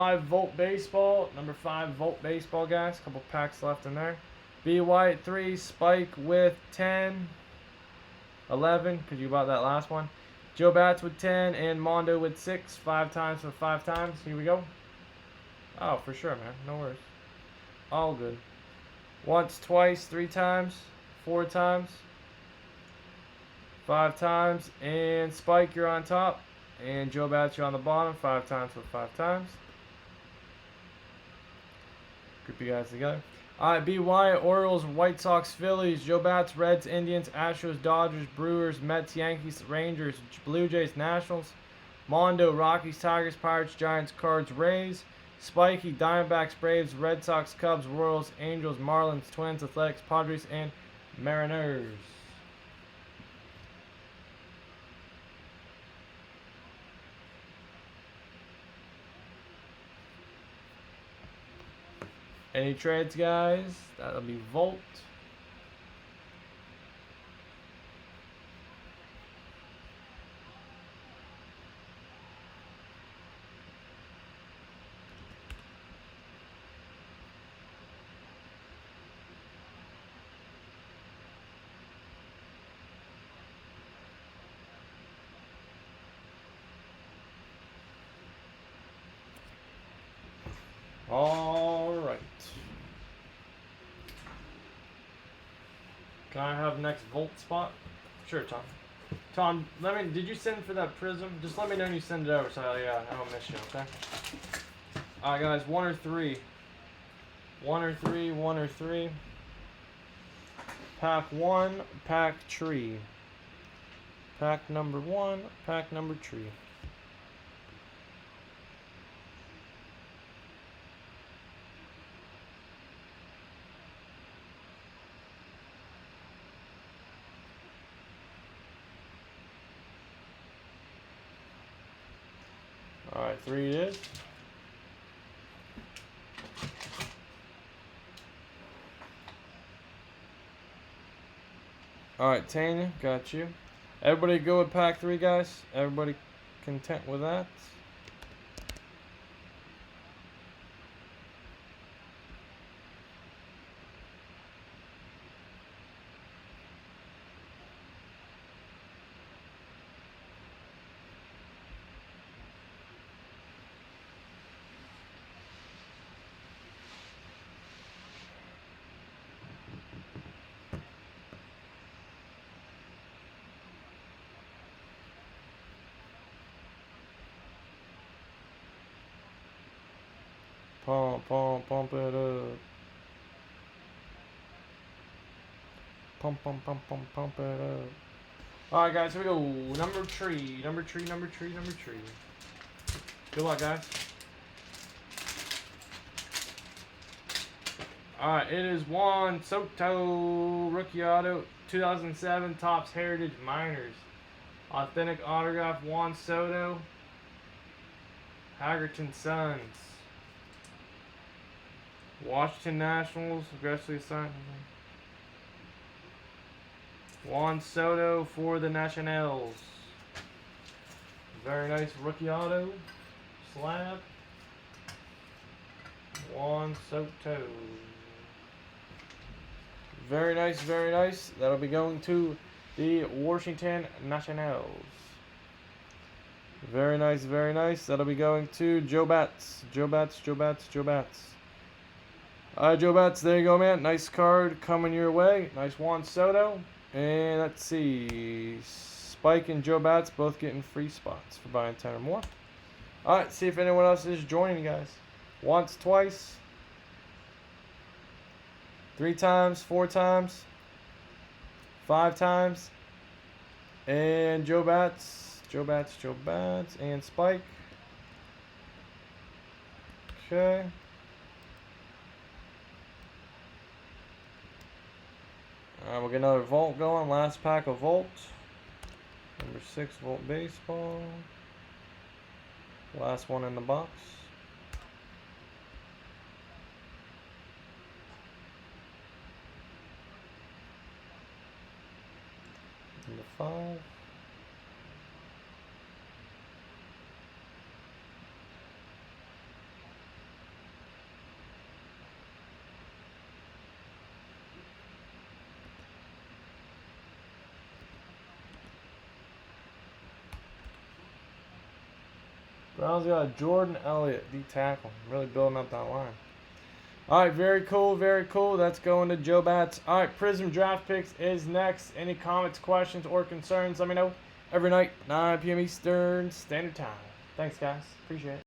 5 volt baseball. Number 5 volt baseball, guys. Couple packs left in there. B White 3, Spike with 10, 11, because you bought that last one. Joe Bats with 10, and Mondo with 6. 5 times for 5 times. Here we go. Oh, for sure, man. No worries. All good. Once, twice, 3 times, 4 times, 5 times, and Spike, you're on top. And Joe Bats, you're on the bottom. 5 times for 5 times. Group you guys together. Alright, BY, Orioles, White Sox, Phillies, Joe Bats, Reds, Indians, Astros, Dodgers, Brewers, Mets, Yankees, Rangers, Blue Jays, Nationals, Mondo, Rockies, Tigers, Pirates, Giants, Cards, Rays, Spiky, Diamondbacks, Braves, Red Sox, Cubs, Royals, Angels, Marlins, Twins, Athletics, Padres, and Mariners. Any trades, guys? That'll be Volt. All right. Can I have next Volt spot? Sure, Tom. Tom, did you send for that prism? Just let me know when you send it over so I don't miss you, okay? Alright, guys, 1 or 3. 1 or 3, 1 or 3. Pack 1, pack tree. Pack number 1, pack number tree. Alright, 3 it is. Alright, Tanya, got you. Everybody go with pack 3, guys? Everybody content with that? Pump it up. Pump it up. Alright, guys, here we go. Number tree. Good luck, guys. Alright, it is Juan Soto, rookie auto, 2007 Topps Heritage Miners. Authentic autograph, Juan Soto, Hagerton Suns. Washington Nationals, aggressively signed. Juan Soto for the Nationals. Very nice rookie auto. Slab. Juan Soto. Very nice, very nice. That'll be going to the Washington Nationals. Very nice, very nice. That'll be going to Joe Bats. Joe Bats. Alright, Joe Bats, there you go, man. Nice card coming your way. Nice Juan Soto. And let's see. Spike and Joe Bats both getting free spots for buying 10 or more. Alright, see if anyone else is joining you guys. Once, twice. 3 times, 4 times. 5 times. And Joe Bats, and Spike. Okay. Alright, we'll get another Volt going. Last pack of Volt. Number 6 Volt baseball. Last one in the box. Number 5. Browns got a Jordan Elliott, D tackle. Really building up that line. All right, very cool, very cool. That's going to Joe Bats. All right, Prism Draft Picks is next. Any comments, questions, or concerns, let me know. Every night, 9 p.m. Eastern Standard Time. Thanks, guys. Appreciate it.